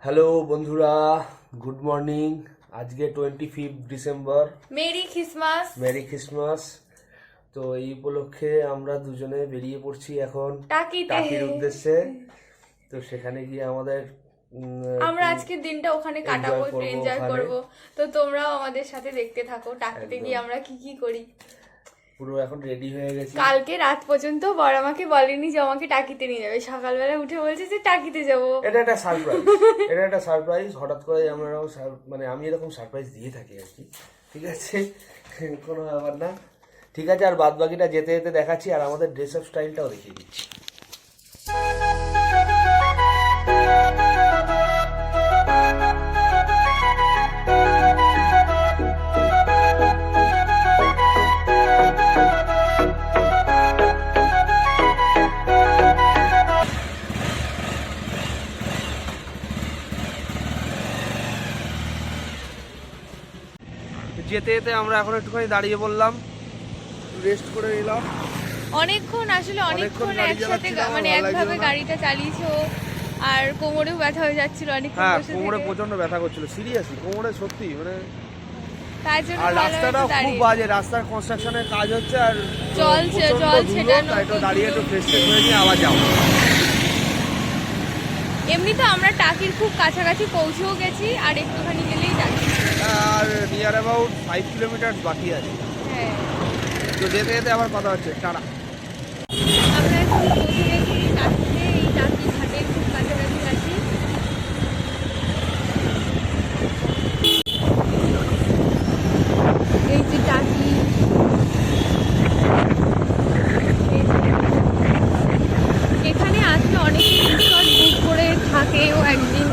Hello বন্ধুরা, good morning. আজকে 25 December. Merry Christmas. Merry Christmas. তো এই উপলক্ষে আমরা দুজনে বেরিয়ে পড়ছি এখন টাকির উদ্দেশ্যে। তো সেখানে গিয়ে আমরা আজকের দিনটা ওখানে কাটাবো, এনজয় করব। তো তোমরাও আমাদের সাথে দেখতে থাকো টাকিতে গিয়ে আমরা কি কি করি। পুরো এখন রেডি হয়ে গেছি। কালকে রাত পর্যন্ত বড় আমাকে বলেনি যে আমাকে টাকিতে নিয়ে যাবে, সকালবেলা উঠে বলছে যে টাকিতে যাবো। এটা একটা সারপ্রাইজ। হঠাৎ করে আমরা আমি এরকম সারপ্রাইজ দিয়ে থাকি আর কি। ঠিক আছে, কোনো ব্যাপার না। ঠিক আছে, আর বাদ বাকিটা যেতে যেতে দেখাচ্ছি, আর আমাদের ড্রেস আপ স্টাইলটাও দেখিয়ে দিচ্ছি। যেতে যেতে আমরা এখন একটুখানি দাঁড়িয়ে বললাম, রেস্ট করে নিলাম অনেকক্ষণ একসাথে একভাবে গাড়িটা চালিয়েছো, আর কোমরেও ব্যথা হয়ে যাচ্ছিল অনেকক্ষণ। হ্যাঁ, কোমরে প্রচন্ড ব্যথা করছিল, সিরিয়াসলি কোমরে সত্যি তাই জন্য। আর রাস্তাটা খুব বাজে, রাস্তার কনস্ট্রাকশনের কাজ হচ্ছে আর চলছে, তাই তো দাঁড়িয়ে একটু ফ্রেশ হয়ে নিয়ে আবার যাও। এমনি তো আমরা টাকির খুব কাছাকাছি পৌঁছেও গেছি, আর একটুখানি গেলেই টাকি। আর নিয়ার অ্যাবাউট 5 কিলোমিটার বাকি আছে। হ্যাঁ, তো যেতে যেতে আবার কথা হচ্ছে, টাটা। আমরা এখন পৌঁছে গেছি টাকিতে, এই টাকি ঘাটের খুব কাছাকাছি আছি। এই যে টাকি, এখানে আসলে অনেকে রিসর্ট বুক করে থাকেও, একদিন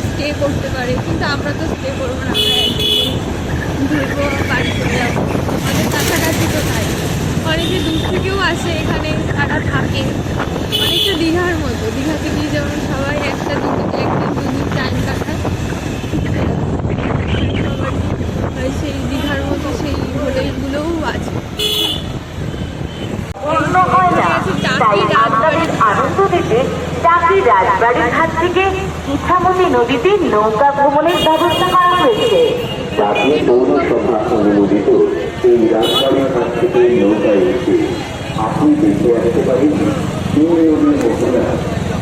স্টে করতে পারে, কিন্তু আমরা তো স্টে করবো না, আমরা একদিন ঘুরবো, বাড়ি চলে যাবো। আমাদের কাছাকাছি তো তাই অনেকে দূর থেকেও আসে এখানে, তারা থাকে অনেকটা দীঘার মতো। দীঘাতে গিয়ে যেমন সবাই একদিন দুদিন টাইম কাটায়, সেই দীঘার মতো সেই হোটেলগুলোও আছে। আনন্দ দিতে টাকির রাজবাড়ির ঘাট থেকে ইছামতি নদীতে নৌকা ভ্রমণের ব্যবস্থা করা হয়েছে। জাতীয় পৌরসভা অনুমোদিত এই রাজবাড়ির ঘাট থেকে নৌকায় এসে আপনি দেখে আসতে পারেন মহিলা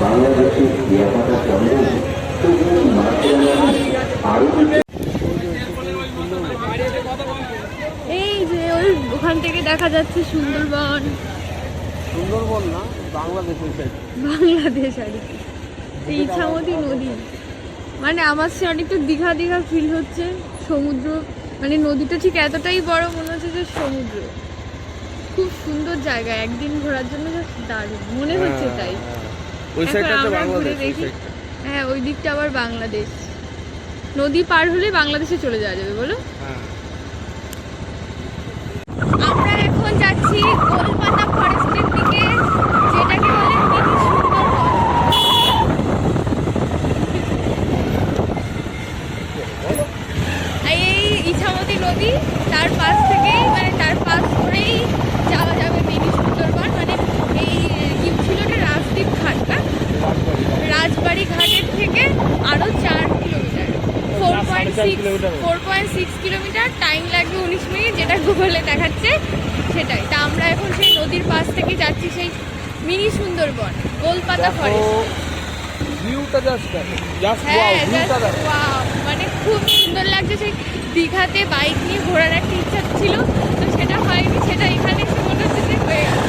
বাংলাদেশের ইয়ামাটা চন্দ্র আরো। এই যে ওখান থেকে দেখা যাচ্ছে সুন্দরবন না, বাংলাদেশ আর কি। ইছামতি নদী আমার সে অনেকটা দীঘা ফিল হচ্ছে। সমুদ্র নদীটা ঠিক এতটাই বড়, মনে হচ্ছে যে সমুদ্র। খুব সুন্দর জায়গা, একদিন ঘোরার জন্য দারুণ মনে হচ্ছে। তাই আমরা ঘুরে দেখি। হ্যাঁ, ওই দিকটা আবার বাংলাদেশ, নদী পার হলে বাংলাদেশে চলে যাওয়া যাবে। বলো, আমরা এখন যাচ্ছি গোলপাতা ফরেস্টের দিকে, যেটাকে বলে মিনি সুন্দরবন। এই ইছামতি নদী, তার পাশ থেকেই তার পাশ ধরেই যাওয়া যাবে মিনি সুন্দরবন। এই কি ছিল ওটা, রাজদ্বীপ ঘাট না, রাজবাড়ি ঘাটের থেকে আরো 4 কিলোমিটার, 4.6 কিলোমিটার। টাইম লাগবে 19 মিনিট, যেটা গুগলে দেখাচ্ছে সেটাই। তা আমরা এখন সেই নদীর পাশ থেকে যাচ্ছি সেই মিনি সুন্দরবন, গোলপাতা ফরেস্ট। খুব সুন্দর লাগছে। সেই দীঘাতে বাইক নিয়ে ঘোরার একটা ইচ্ছা ছিল, তো সেটা হয়নি, সেটা এখানে এসে মনে হচ্ছে যে হয়ে গেল।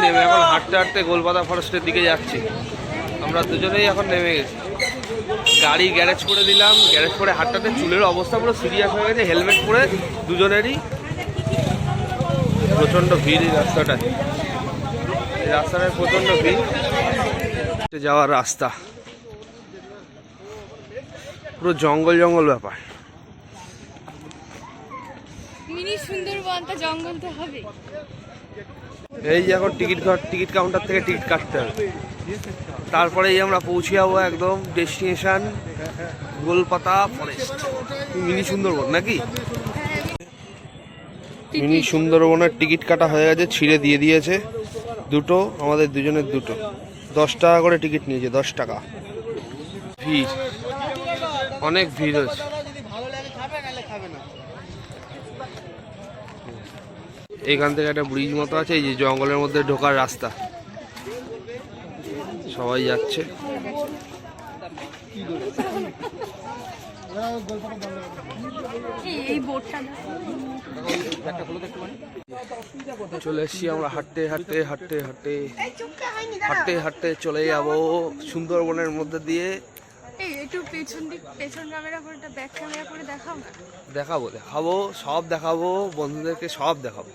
নেমে এখন হাঁটতে হাঁটতে গোলপাতা ফরেস্টের দিকে যাচ্ছি। আমরা দুজনেই এখন নেমে গেছি, গাড়ি গ্যারেজ করে দিলাম। গ্যারেজ করে হাঁটতে চুলের অবস্থা পুরো সিরিয়াস হয়ে গেছে, হেলমেট পরে দুজনেরই। প্রচণ্ড ভিড় এই রাস্তাটায়, প্রচণ্ড ভিড়। যাওয়ার রাস্তা পুরো জঙ্গল ব্যাপার। মিনি সুন্দরবন তো জঙ্গল তো হবে। এই যে এখন টিকিট কাউন্টার থেকে টিকিট কাটতে হবে, তারপরেই আমরা পৌঁছে যাবো একদম ডেস্টিনেশন গোলপাতা ফরেস্ট, মিনি সুন্দরবন নাকি। মিনি সুন্দরবনের টিকিট কাটা হয়ে গেছে, ছিঁড়ে দিয়ে দিয়েছে দুটো, আমাদের দুজনের দুটো, 10 টাকা করে টিকিট নিয়েছে, 10 টাকা। ভিড়, অনেক ভিড় হচ্ছে। এইখান থেকে একটা ব্রিজ মতো আছে, এই যে জঙ্গলের মধ্যে ঢোকার রাস্তা, সবাই যাচ্ছে। চলে এসছি আমরা হাঁটতে হাঁটতে হাঁটতে হাঁটতে হাঁটতে হাঁটতে চলে যাব সুন্দরবনের মধ্যে দিয়ে। একটু পেছন ক্যামেরা করে, ব্যাক ক্যামেরা করে দেখাও না। দেখাবো সব দেখাবো, বন্ধুদেরকে সব দেখাবো।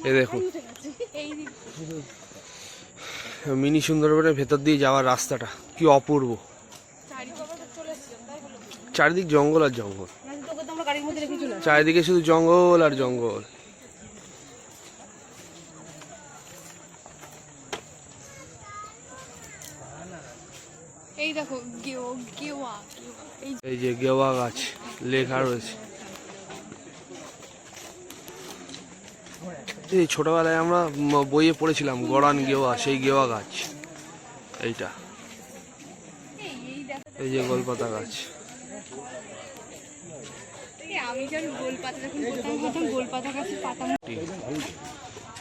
এই দেখুন মিনি সুন্দরবনের ভেতর দিয়ে যাওয়ার রাস্তাটা কি অপূর্ব, চারিদিক জঙ্গল আর জঙ্গল, চারিদিকে শুধু জঙ্গল আর জঙ্গল। এই দেখো এই যে গেওয়া গাছ লেখা রয়েছে। এই ছোটবেলায় আমরা বইয়ে পড়েছিলাম গড়ান গেওয়া, সেই গেওয়া গাছ এইটা। এই যে গোলপাতা গাছ, আমি জানি গোলপাতা, যখন বলতাম গোলপাতা গাছের পাতা।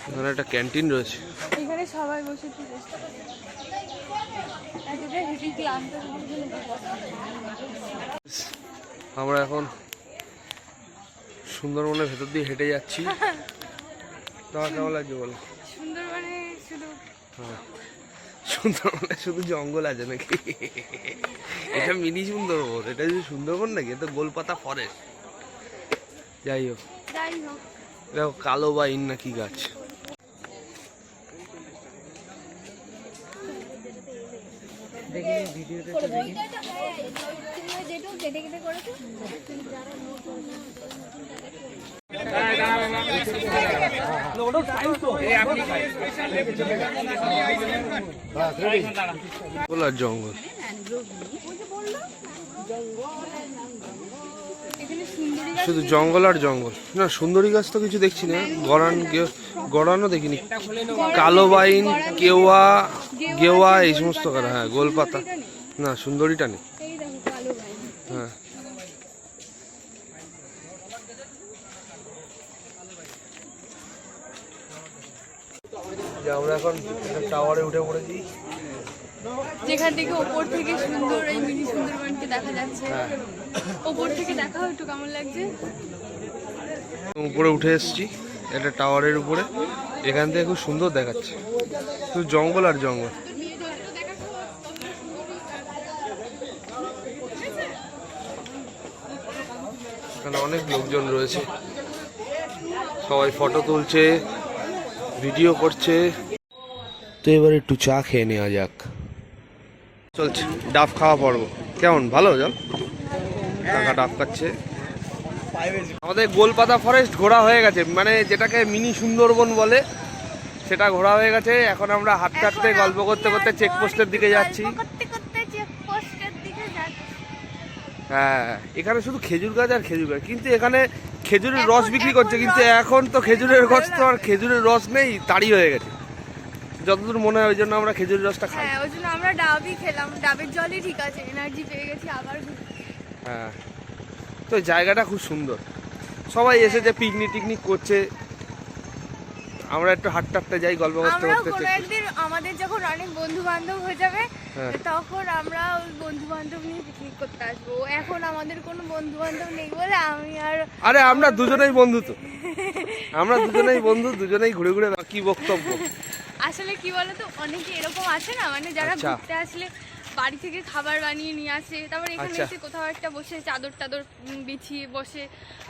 এখানে একটা ক্যান্টিন রয়েছে, এখানে সবাই বসে আমরা এখন সুন্দরবনের ভেতর দিয়ে হেঁটে যাচ্ছি। তোমার কেমন লাগছে বলো? সুন্দরবনে শুধু সুন্দরবনে শুধু জঙ্গল আছে নাকি? এটা মিনি সুন্দরবন, এটা যে সুন্দরবন নাকি, এটা গোলপাতা ফরেস্ট। যাই হোক, দেখো কালো বাইন না কি গাছ। গোলার জঙ্গল, শুধু জঙ্গল আর জঙ্গল। না সুন্দরী গাছ তো কিছু দেখছি না, গড়ানো দেখিনি, কালো বাইন, গেওয়া এই সমস্ত করা। হ্যাঁ গোলপাতা, না সুন্দরীটা নেই। হ্যাঁ আমরা এখন টাওয়ারে উঠে পড়েছি, যেখান থেকে ওপর থেকে সুন্দর এই মিনি সুন্দরবনকে দেখা যাচ্ছে। ওপর থেকে দেখা একটু কেমন লাগছে। উপরে উঠে এসেছি একটা টাওয়ারের উপরে, এখান থেকে খুব সুন্দর দেখাচ্ছে, শুধু জঙ্গল আর জঙ্গল। এখানে অনেক লোকজন রয়েছে, সবাই ফটো তুলছে, ভিডিও করছে। তো এবার একটু চা খেয়ে নেওয়া যাক। চলছে ডাব খাওয়া পর্ব। কেমন, ভালো জল? কাকা ডাব খাচ্ছে। আমাদের গোলপাতা ফরেস্ট ঘোরা হয়ে গেছে, মানে যেটাকে মিনি সুন্দরবন বলে সেটা ঘোরা হয়ে গেছে। এখন আমরা হাঁটতে হাঁটতে গল্প করতে করতে চেকপোস্টের দিকে যাচ্ছি। হ্যাঁ এখানে শুধু খেজুর গাছ আর খেজুর গাছ, কিন্তু এখানে খেজুরের রস বিক্রি করছে, কিন্তু এখন তো খেজুরের গাছ তো আর খেজুরের রস নেই, তাড়ি হয়ে গেছে যতদূর মনে হয়। ওই জন্য আমরা খেজুরের রসটা খাই। হ্যাঁ ওই জন্য আমরা ডাবই খেলাম, ডাবের জলই ঠিক আছে, এনার্জি পেয়ে গেছি আবার। হ্যাঁ তো জায়গাটা খুব সুন্দর, সবাই এসেছে পিকনিক টিকনিক করছে। আমরা একটু হাঁটতে যাই, গল্প করতে করতে। কোনো একদিন আমাদের যখন অনেক বন্ধু বান্ধব হয়ে যাবে তখন আমরা ওই বন্ধু বান্ধব নিয়ে পিকনিক করতে আসবো। এখন আমাদের কোনো বন্ধু বান্ধব নেই বলে আমি আর, আরে আমরা দুজনেই বন্ধু, তো আমরা দুজনেই বন্ধু, দুজনেই ঘুরে ঘুরে। কি বক্তব্য আসলে কি বলতো, অনেকে এরকম আছে না, মানে যারা ঘুরতে আসলে বাড়ি থেকে খাবার বানিয়ে নিয়ে আসে, তারপর এখানে এসে কোথাও একটা বসে চাদর টাদর বিছিয়ে বসে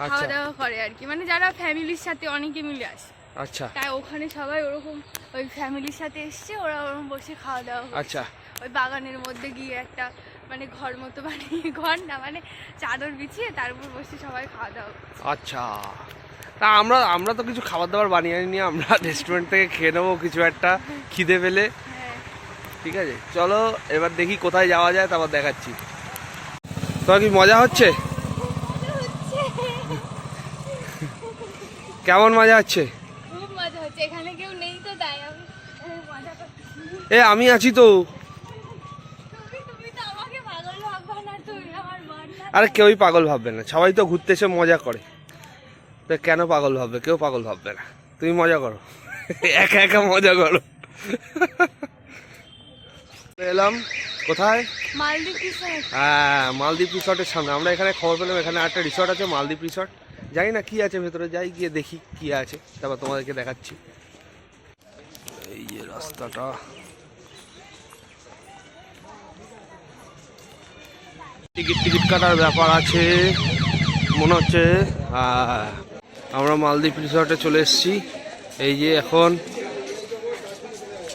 খাওয়া দাওয়া করে আর কি, মানে যারা ফ্যামিলির সাথে অনেকে মিলে আসে। আচ্ছা, তাই ওখানে সবাই ওরকম ওই ফ্যামিলির সাথে এসছে, ওরা ওরকম বসে খাওয়া দাওয়া। আচ্ছা, ওই বাগানের মধ্যে গিয়ে একটা মানে ঘর মতো বানিয়ে, ঘর না মানে চাদর বিছিয়ে তার উপর বসে সবাই খাওয়া দাওয়া। আচ্ছা, তা আমরা তো কিছু খাবার দাবার বানিয়ে আনিনি, আমরা রেস্টুরেন্ট থেকে খেয়ে নেবো কিছু একটা খিদে পেলে। হ্যাঁ ঠিক আছে, চলো এবার দেখি কোথায় যাওয়া যায়, তারপর দেখাচ্ছি। তোমার কি মজা হচ্ছে? কেমন মজা হচ্ছে? খুব মজা হচ্ছে, এখানে কেউ নেই তো তাই আমি মজা করছি। আমি আছি তো। তুমি তো আমাকে পাগল ভাববা না, তুমি আমার মন না। আরে কেউই পাগল ভাববে না, সবাই তো ঘুরতে এসে মজা করে, তো কেন পাগল ভাববে? কেউ পাগল ভাববে না, তুমি মজা করো, একা একা মজা করো। এলাম কোথায়? মালদ্বীপ রিসর্ট। হ্যাঁ, মালদ্বীপ রিসর্টের সামনে। আমরা এখানে খবর পেলাম এখানে একটা রিসর্ট আছে, মালদ্বীপ রিসর্ট। জানি না কি আছে ভেতরে, যাই গিয়ে দেখি কি আছে, তারপর তোমাদেরকে দেখাচ্ছি। এই যে রাস্তাটা, টিকিট কাটার ব্যাপার আছে মনে হচ্ছে। আমরা মালদ্বীপ রিসর্টে চলে এসেছি। এই যে এখন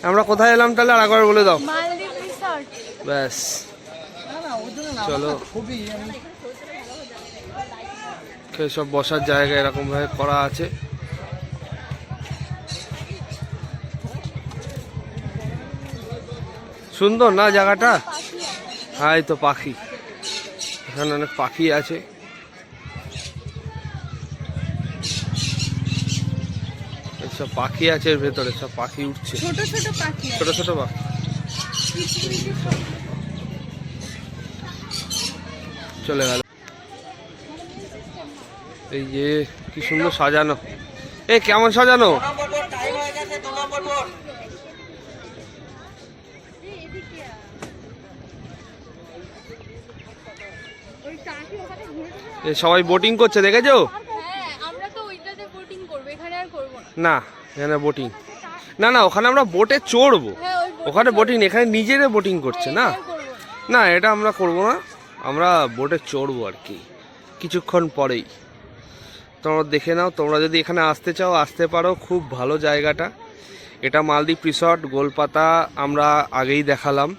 আমরা কোথায় এলাম তাহলে আর একবার বলে দাও। মালদ্বীপ রিসর্ট। ব্যাস, চলো। সব বসার জায়গা এরকম ভাবে করা আছে। সুন্দর না জায়গাটা? হ্যাঁ, এই তো পাখি, এখানে অনেক পাখি আছে। সব পাখি আছে এর ভেতরে, সব পাখি উঠছে, ছোট ছোট পাখি। ছোট ছোট পাখি। চলে গেল। এই যে কি সুন্দর সাজানো, এ কেমন সাজানো। এ সবাই বোটিং করছে, দেখেছো? হ্যাঁ, আমরা তো ওইটাতে বোটিং করব, এখানে আর করব না। না, এখানে বোটিং না, না ওখানে আমরা বোটে চড়বো, হ্যাঁ, ওই ওখানে বোটিং, এখানে নিজেরা বোটিং করছে না। আর করব না। না, এটা আমরা করব না, আমরা বোটে চড়বো আর কি কিছুক্ষণ পরেই। তোমরা দেখে নাও, তোমরা যদি এখানে আসতে চাও আসতে পারো, খুব ভালো জায়গাটা। এটা মালদ্বীপ রিসর্ট, গোলপাতা আমরা আগেই দেখালাম।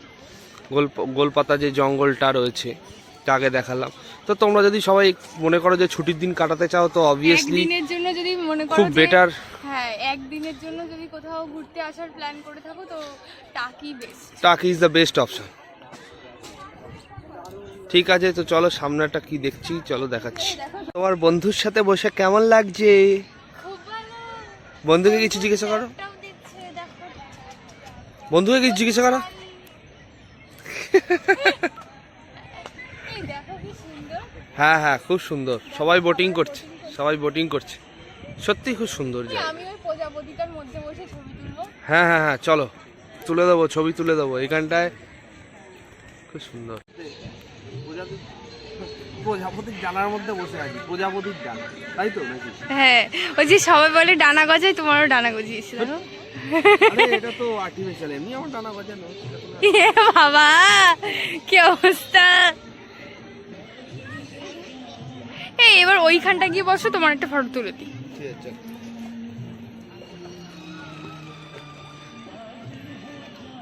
গোলপাতা যে জঙ্গলটা রয়েছে আগে দেখালাম। তো তোমরা যদি সবাই মনে করো যে ছুটির দিন কাটাতে চাও, তো অবভিয়াসলি একদিনের জন্য যদি মনে করো খুব যে- বেটার। হ্যাঁ, একদিনের জন্য যদি কোথাও ঘুরতে আসার প্ল্যান করে থাকো তো টাকি বেস্ট। টাকি ইজ দ্য বেস্ট অপশন। ঠিক আছে, তো চলো সামনে একটা কি দেখছি, চলো দেখাচ্ছি। তোমার বন্ধুর সাথে বসে কেমন লাগছে? খুব ভালো। বন্ধুকে কিছু জিজ্ঞাসা করো, ওটাও দেখছে, দেখো। বন্ধুকে কিছু জিজ্ঞাসা করো। এই দেখো কি সুন্দর। হ্যাঁ হ্যাঁ, খুব সুন্দর, সবাই বোটিং করছে, সবাই বোটিং করছে, সত্যি খুব সুন্দর জায়গা। আমি ওই প্রজাপতিটার মধ্যে বসে ছবি তুলবো। হ্যাঁ হ্যাঁ হ্যাঁ, চলো তুলে দেবো, ছবি তুলে দেবো এখানটায়, খুব সুন্দর। প্রজাপতির ডানার মধ্যে বসে আছি, প্রজাপতির ডানা, তাই তো নাকি? হ্যাঁ, ওই যে সবাই বলে ডানা গজায়, তোমারও ডানা গজিয়েছিল। আরে এটা তো আর্টিফিশিয়াল, এমনি আমার ডানা গজানো। এ বাবা, কি অবস্থা। এই এবার ওইখানটা গিয়ে বসো, তোমার একটা ফটো তুলে দিই। ঠিক আছে,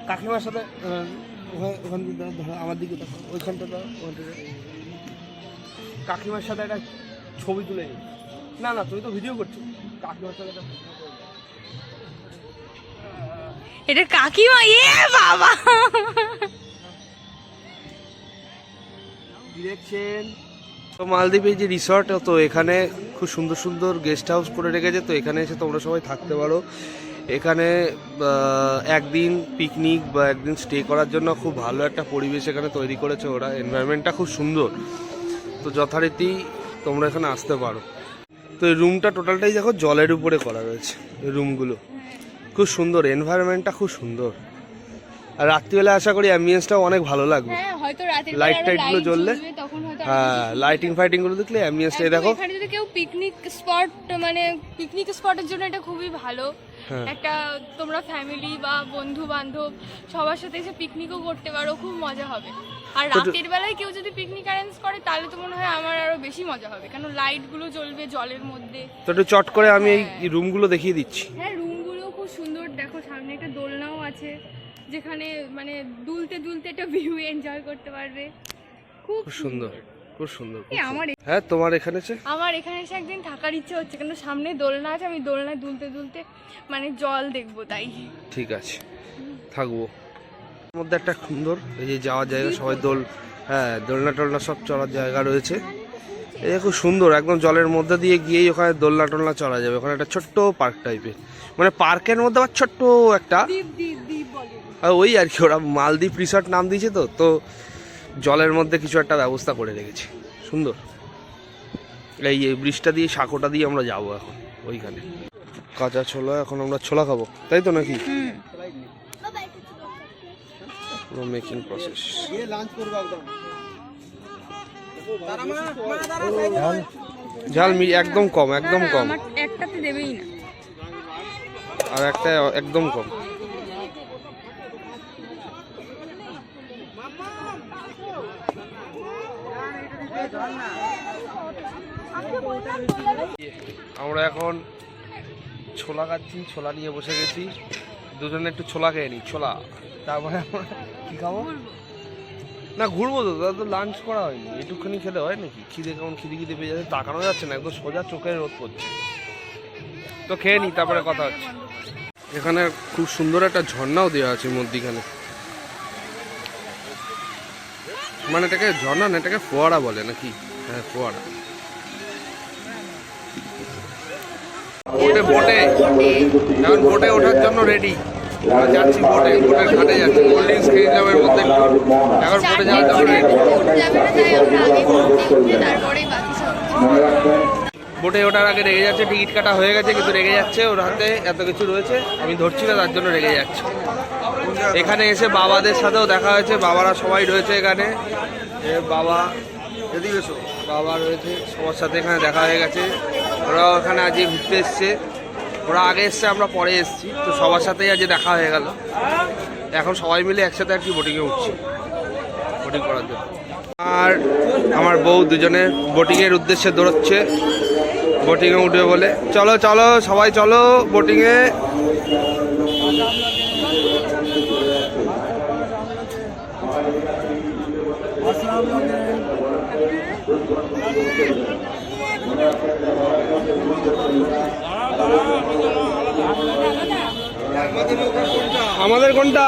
কাকিমার সাথে ওখান থেকে ধরো, আমার দিকে দেখো, ওইখানটা দাও, ওখানটা কাকিমার সাথে একটা ছবি তুলে নিই। না না, তুমি তো ভিডিও করছো, কাকিমার সাথে একটা এটা কাকিমা। এ বাবা, দেখছেন তো মালদ্বীপে যে রিসর্ট, তো এখানে খুব সুন্দর সুন্দর গেস্ট হাউস করে রেখেছে। তো এখানে এসে তোমরা সবাই থাকতে পারো। এখানে একদিন পিকনিক বা একদিন স্টে করার জন্য খুব ভালো একটা পরিবেশ এখানে তৈরি করেছে ওরা, এনভায়রনমেন্টটা খুব সুন্দর। তো যথারীতি তোমরা এখানে আসতে পারো। তো এই রুমটা টোটালটাই দেখো জলের উপরে করা রয়েছে, এই রুমগুলো খুব সুন্দর, এনভায়রনমেন্টটা খুব সুন্দর। আর রাত্রিবেলা আশা করি অ্যাম্বিয়েন্সটাও অনেক ভালো লাগবে। হ্যাঁ হয়তো রাতের লাইট টাইট গুলো জ্বললে, তখন হয়তো হ্যাঁ লাইটিং ফাইটিং গুলো দেখলে অ্যাম্বিয়েন্সটা দেখো। এখানে যদি কেউ পিকনিক স্পট, মানে পিকনিক স্পটের জন্য এটা খুবই ভালো একটা। তোমরা ফ্যামিলি বা বন্ধু বান্ধব সবার সাথে এসে পিকনিকও করতে পারো, খুব মজা হবে। আর রাতের বেলায় কেউ যদি পিকনিক অ্যারেঞ্জ করে তাহলে তো মনে হয় আমার আরো বেশি মজা হবে, কারণ লাইট গুলো জ্বলবে জলের মধ্যে। তো একটু চট করে আমি এই রুমগুলো দেখিয়ে দিচ্ছি। হ্যাঁ, রুমগুলো খুব সুন্দর, দেখো সামনে একটা দোলনাও আছে, যেখানে মানে দুলতে দুলতে একটা ভিউ এনজয় করতে পারবে। খুব খুব সুন্দর, খুব সুন্দর। আমার হ্যাঁ, তোমার এখানে এসে আমার এখানে এসে একদিন থাকার ইচ্ছে হচ্ছে, কিন্তু সামনে দোলনা আছে, আমি দোলনায় দুলতে দুলতে মানে জল দেখবো, তাই। ঠিক আছে, থাকবো। এর মধ্যে একটা সুন্দর এই যে যাওয়ার জায়গা, সবাই হ্যাঁ দোলনা টোলনা সব চড়ার জায়গা রয়েছে। এই খুব সুন্দর, একদম জলের মধ্যে দিয়ে গিয়েই ওখানে দোলনা টোলনা চড়া যাবে। ওখানে একটা ছোট্ট পার্ক টাইপের, মানে পার্কের মধ্যে আবার ছোট্ট একটা ওই আর কি, ওরা মালদ্বীপ রিসর্ট নাম দিয়েছে তো জলের মধ্যে কিছু একটা ব্যবস্থা করে রেখেছে, সুন্দর। এই ব্রিজটা দিয়ে সাঁকোটা দিয়ে আমরা যাবো এখন ওইখানে। কাঁচা ছোলা, এখন আমরা ছোলা খাবো, তাই তো নাকি? পুরো মেকিং প্রসেস। ঝাল একদম কম, একদম কম। একটাতে দেবেই না, আর একটা একদম কম। আমরা এখন ছোলা খাচ্ছি, ছোলা নিয়ে বসে গেছি, দুজনে একটু ছোলা খেয়ে নিই। ছোলা, তারপরে আমরা কি খাবো না, ঘুরবো তো, দাদা তো লাঞ্চ করা হয়নি, একটুখানি খেলে হয় নাকি? খিদে কেমন খিদে পেয়ে যাচ্ছে, তাকানো যাচ্ছে না, একদম সোজা চোখে রোদ পড়ছে। তো খেয়ে নিই, তারপরে কথা হচ্ছে। এখানে খুব সুন্দর একটা ঝর্ণাও দেওয়া আছে মধ্যিখানে, মানে এটাকে ঝর্ণা না, এটাকে ফোয়ারা বলে নাকি? হ্যাঁ, ফোয়ারা। বোটে এখন বোটে ওঠার জন্য রেডি, যাচ্ছি বোটে, বোটের ঘাটে যাচ্ছি। কোল্ড ড্রিঙ্কস খেয়ে নিলাম এর মধ্যে, এখন বোটে যাওয়ার জন্য রেডি। বোটে ওঠার আগে রেগে যাচ্ছে, টিকিট কাটা হয়ে গেছে কিন্তু রেগে যাচ্ছে, ওর হাতে এত কিছু রয়েছে, আমি ধরছি না, তার জন্য রেগে যাচ্ছে। এখানে এসে বাবাদের সাথেও দেখা হয়েছে, বাবারা সবাই রয়েছে এখানে, বাবা বাবা রয়েছে, সবার সাথে এখানে দেখা হয়ে গেছে। ওরাও এখানে আজকে ঘুরতে এসছে, ওরা আগে এসছে, আমরা পরে এসছি, তো সবার সাথেই আজকে দেখা হয়ে গেল। এখন সবাই মিলে একসাথে আর কি বোটিংয়ে উঠছি, বোটিং করার জন্য। আর আমার বউ দুজনে বোটিংয়ের উদ্দেশ্যে দৌড়চ্ছে, বোটিংয়ে উঠবে বলে। চলো চলো সবাই চলো বোটিংয়ে। আমাদের কোনটা?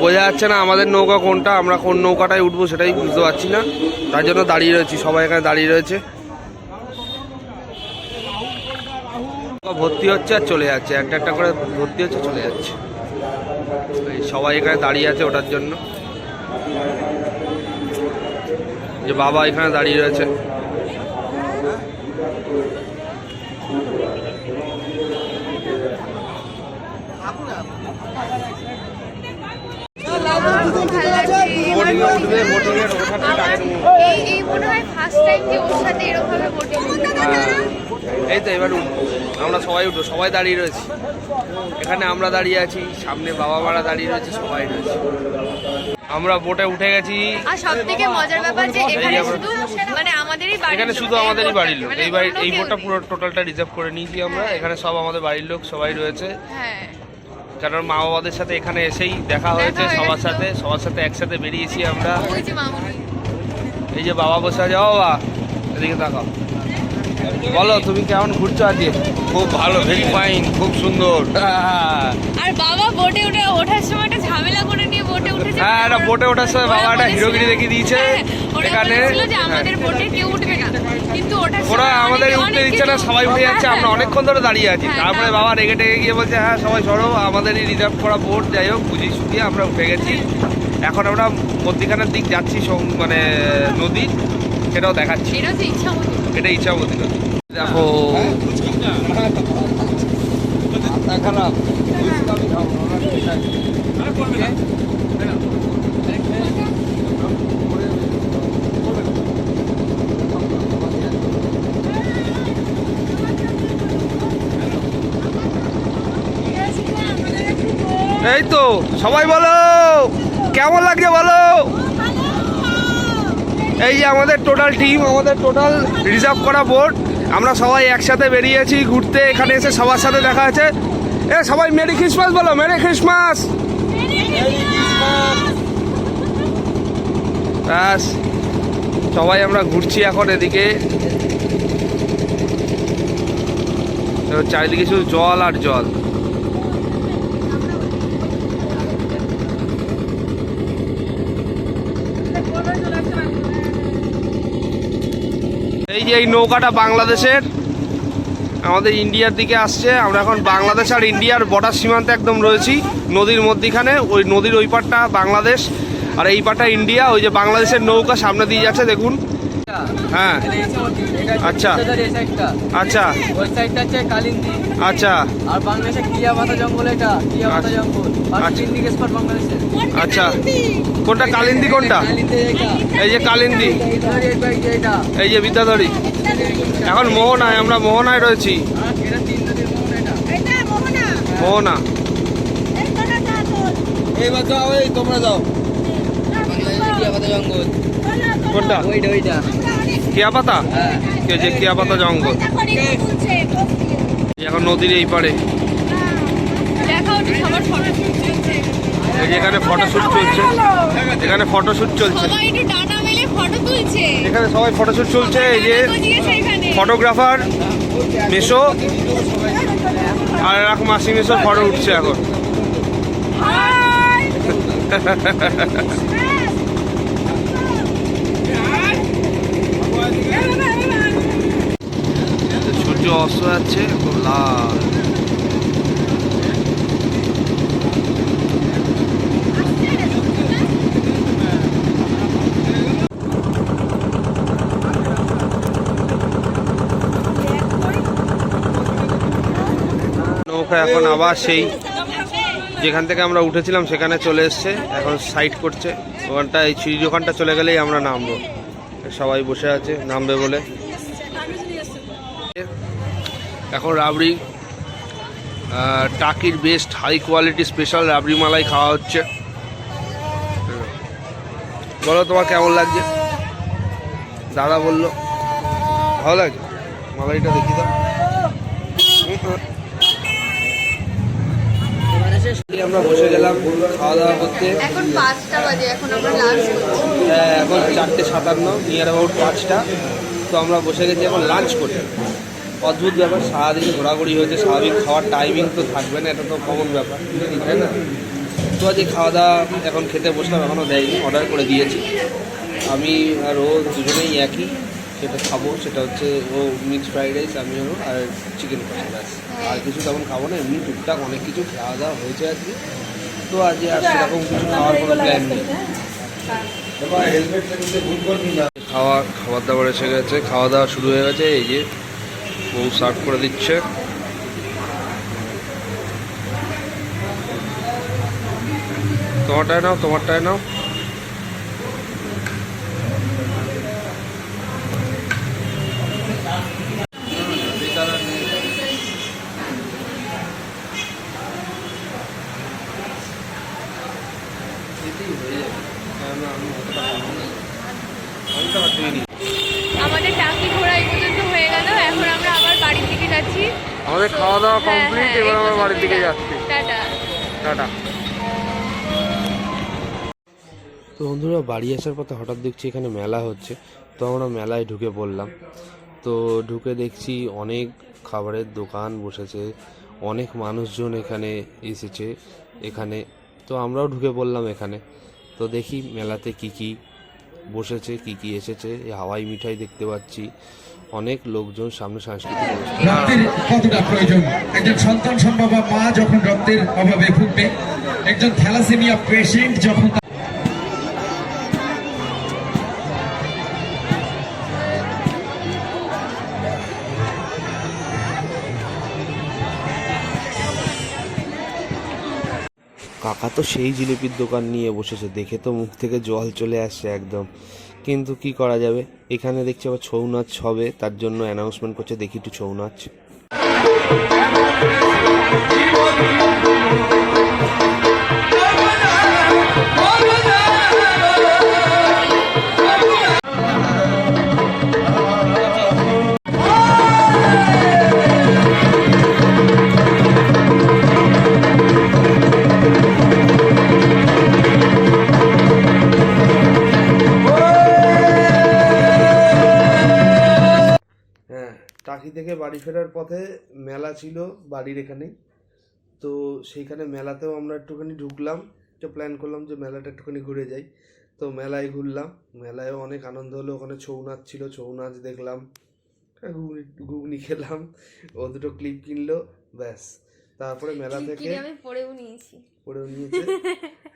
বোঝা যাচ্ছে না আমাদের নৌকা কোনটা, আমরা কোন নৌকাটায় উঠবো সেটাই বুঝতে পারছি না, তার জন্য দাঁড়িয়ে রয়েছি, সবাই এখানে দাঁড়িয়ে রয়েছে। ভর্তি হচ্ছে আর চলে যাচ্ছে, একটা একটা করে ভর্তি হচ্ছে, চলে যাচ্ছে। সবাই এখানে দাঁড়িয়ে আছে ওটার জন্য, যে বাবা এখানে দাঁড়িয়ে রয়েছে। এই তো এবার উঠবো, আমরা সবাই উঠবো, সবাই দাঁড়িয়ে রয়েছি এখানে, আমরা দাঁড়িয়ে আছি, সামনে বাবা মারা দাঁড়িয়ে রয়েছে, সবাই রয়েছে। আমরা বোটে উঠে গেছি। আর সবথেকে মজার ব্যাপার যে এখানে শুধু মানে আমাদেরই বাড়ির, এখানে শুধু আমাদেরই বাড়ির লোক, এই বোটটা পুরো টোটালটা রিজার্ভ করে নিয়েছি আমরা। এখানে সব আমাদের বাড়ির লোক সবাই রয়েছে, হ্যাঁ, কারণ মা বাবাদের সাথে এখানে এসেই দেখা হয়েছে, সবার সাথে একসাথে বেরিয়েছি আমরা। ওই যে মামুনি, এই যে বাবা বসে আছে, বাবা এদিকে তাকাও, বলো তুমি কেমন ঘুরছো আজকে? খুব ভালো, ভেরি ফাইন, খুব সুন্দর। আর বাবা বোটে ওঠার সময় একটা ঝামেলা করে নিয়ে বোটে উঠেছে। হ্যাঁ, এটা বোটে ওঠার সময় বাবা একটা হিরোগিরি দেখিয়ে দিয়েছে এখানে। আমাদের বোটে কেউ উঠবে না, কিন্তু ওরা আমাদের উঠতে দিচ্ছে না, সবাই উঠে যাচ্ছে, আমরা অনেকক্ষণ ধরে দাঁড়িয়ে আছি। তারপরে বাবা রেগে টেগে গিয়ে বলছে হ্যাঁ সবাই সরো, আমাদেরই রিজার্ভ করা বোট, যাই হোক বুঝিয়ে শুকিয়ে আমরা উঠে গেছি। এখন আমরা মধ্যিখানের দিক যাচ্ছি, মানে নদী, সেটাও দেখাচ্ছি। এটা ইচ্ছামতি নদী। দেখো খারাপ এই তো সবাই বলো কেমন লাগছে বলো। এই যে আমাদের টোটাল টিম, আমাদের টোটাল রিজার্ভ করা বোট, আমরা সবাই একসাথে বেরিয়েছি ঘুরতে, এখানে এসে সবার সাথে দেখা আছে। এ সবাই মেরি ক্রিসমাস বলো, মেরি ক্রিসমাস। ব্যাস সবাই আমরা ঘুরছি এখন এদিকে, চারিদিকে শুধু জল আর জল। এই যে এই নৌকাটা বাংলাদেশের, আমাদের ইন্ডিয়ার দিকে আসছে। আমরা এখন বাংলাদেশ আর ইন্ডিয়ার বর্ডার সীমান্তে একদম রয়েছি, নদীর মধ্যিখানে। ওই নদীর ওই পারটা বাংলাদেশ আর এই পারটা ইন্ডিয়া। ওই যে বাংলাদেশের নৌকা সামনে দিয়ে যাচ্ছে দেখুন। হ্যাঁ আচ্ছা আচ্ছা ওই সাইডটা হচ্ছে কালিন্দী, আচ্ছা আর বাংলাদেশে কিয়াবাতা জঙ্গল, এটা কিয়াবাতা জঙ্গল আর পিকনিক স্পট বাংলাদেশে। আচ্ছা কোনটা কালিন্দী, কোনটা? কালিন্দী এটা, এই যে কালিন্দী, এটা এই যে বিদ্যাধরী। এখন মোহনায়, আমরা মোহনায় রয়েছি। এটা 3 নদীর মোহনা, এটা মোহনা। এইবার যাও, এই তোমরা যাও কিয়াবাতা জঙ্গল। কোনটা? ওইটা কিয়াপাতা, হ্যাঁ। এই যে কিয়াপাতা জঙ্গল। এখন নদীর এই পারে দেখাও তো সবার ফটোশুট চলছে। এই যে এখানে ফটোশুট চলছে, এখানে ফটোশুট চলছে, সবাই একটু ডানা মেলে ফটো তুলছে। এখানে সবাই ফটোশুট চলছে। এই যে বসিয়েছে এখানে। ফটোগ্রাফার মেশো আর এরকম মাসি মেশো ফটো উঠছে এখন। সূর্য অস্ত যাচ্ছে, খুব লাল। নৌকা এখন আবার সেই যেখান থেকে আমরা উঠেছিলাম সেখানে চলে এসছে, এখন সাইড করছে। ওখানটা এই সিঁড়ির ওখানটা চলে গেলেই আমরা নামবো। সবাই বসে আছে নামবে বলে। এখন রাবড়ি, টাকির বেস্ট হাই কোয়ালিটি স্পেশাল রাবড়ি মালাই খাওয়া হচ্ছে। বলো তোমার কেমন লাগছে? দাদা বললো ভালো লাগে, মালাইটা দেখি দাও। আমরা বসে গেলাম খাওয়া দাওয়া করতে। এখন 5টা বাজে, এখন আমরা লাঞ্চ করছি। হ্যাঁ এখন 4:57, নিয়ার অ্যাবাউট 5টা। তো আমরা বসে গেছি এখন লাঞ্চ করতে। অদ্ভুত ব্যাপার, সারাদিন ঘোরাঘুরি হয়েছে, স্বাভাবিক খাওয়ার টাইমিং তো থাকবে না, এটা তো কমন ব্যাপার, তাই না? তো আজ খাওয়া দাওয়া এখন খেতে বসলাম, এখনও দেয়নি, অর্ডার করে দিয়েছি। আমি আর ও দুজনেই একই, সেটা খাবো। সেটা হচ্ছে ও মিক্সড ফ্রাইড রাইস, আমিও, আর চিকেন কষা, ব্যাস। আর কিছু তেমন খাবো না, এমনি টুকটাক অনেক কিছু খাওয়া দাওয়া হয়েছে আজকে। তো আজকে আর সেরকম কিছু খাওয়ার কোনো প্ল্যান নেই। খাবার দাবার এসে গেছে, খাওয়া দাওয়া শুরু হয়ে গেছে। এই যে বউ সার্ভ করে দিচ্ছে। তোমারটায় নাও, তোমারটায় নাও। আমাদের টাকি ঘোরা এই পর্যন্ত হয়ে গেল, এখন আমরা আবার বাড়ির দিকে যাচ্ছি। আমাদের খাওয়া দাওয়া কমপ্লিট, হ্যাঁ, এবার আমরা এই বাড়ির দিকে পর্যন্তই। যাচ্ছি। টাটা। টাটা। তো বন্ধুরা বাড়ি আসার পথে হঠাৎ দেখছি এখানে মেলা হচ্ছে। তো আমরা মেলায় ঢুকে পড়লাম। তো ঢুকে দেখছি অনেক খাবারের দোকান বসেছে, অনেক মানুষজন এখানে এসেছে এখানে। তো আমরাও ঢুকে পড়লাম এখানে। তো দেখি মেলাতে কি কি বসেছে, কি কি এসেছে। এই হাওয়াই মিঠাই দেখতে পাচ্ছি, অনেক লোকজন, সামনে সাংস্কৃতিক অনুষ্ঠান। রক্তের কতটা প্রয়োজন একজন সন্তান সম্ভবা মা যখন রক্তের অভাবে ভুগবে, একজন থ্যালাসেমিয়া পেশেন্ট যখন কাকা তো সেই জিলিপির দোকান নিয়ে বসেছে, দেখে তো মুখ থেকে জল চলে আসছে একদম। কিন্তু কি করা যাবে, এখানে দেখছি আবার ছৌ নাচ হবে, তার জন্য অ্যানাউন্সমেন্ট করছে। দেখি একটু ছৌ নাচ। টাকি থেকে বাড়ি ফেরার পথে মেলা ছিল বাড়ির এখানেই, তো সেইখানে মেলাতেও আমরা একটুখানি ঢুকলাম, একটা প্ল্যান করলাম যে মেলাটা একটুখানি ঘুরে যাই। তো মেলায় ঘুরলাম, মেলায়ও অনেক আনন্দ হলো। ওখানে ছৌ নাচ ছিল, ছৌ নাচ দেখলাম, ঘুগনি খেলাম, ও দুটো ক্লিপ কিনলো, ব্যাস। তারপরে মেলা থেকে কিনে আমি পরেও নিয়েছি। পরেও নিয়েছে।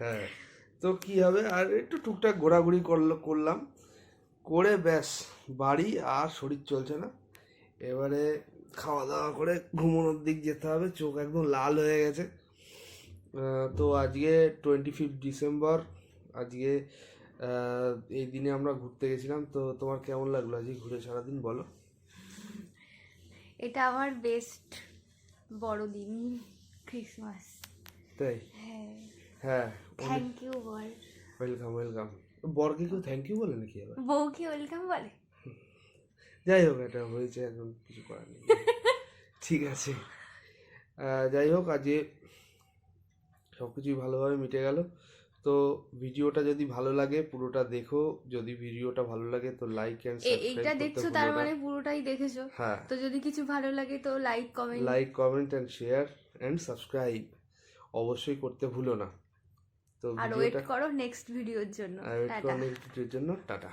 হ্যাঁ, তো কি হবে, আর একটু টুকটাক ঘোরাঘুরি করলাম, করে ব্যাস বাড়ি। আর শরীর চলছে না, এবারে খাওয়া দাওয়া করে ঘুমানোর দিক যেতে হবে, চোখ একদম লাল হয়ে গেছে। তো আজকে 25 ডিসেম্বর, আজকে এই দিনে আমরা ঘুরতে গেছিলাম। তো তোমার কেমন লাগলো আজকে ঘুরে সারাদিন, বলো? এটা আমার বেস্ট বড়দিন, ক্রিসমাস। তাই? হ্যাঁ, হ্যাঁ, থ্যাংক ইউ বল। Welcome welcome. বরকে কেউ থ্যাংক ইউ বলে নাকি আবার? বউকে ওয়েলকাম বলে। যাই হোক, এটা হয়েছে, এখন কিছু করার নেই। ঠিক আছে, যাই হোক, আজকে সব কিছুই ভালোভাবে মিটে গেল। তো ভিডিওটা যদি ভালো লাগে পুরোটা দেখো, যদি ভিডিওটা ভালো লাগে তো লাইক অ্যান্ড এইটা দেখছো তার মানে পুরোটাই দেখেছো। হ্যাঁ, তো যদি কিছু ভালো লাগে তো like comment and share and subscribe অবশ্যই করতে ভুলো না। তো আর ওয়েট করো নেক্সট ভিডিওর জন্য। নেক্সট ভিডিওর জন্য। টাটা।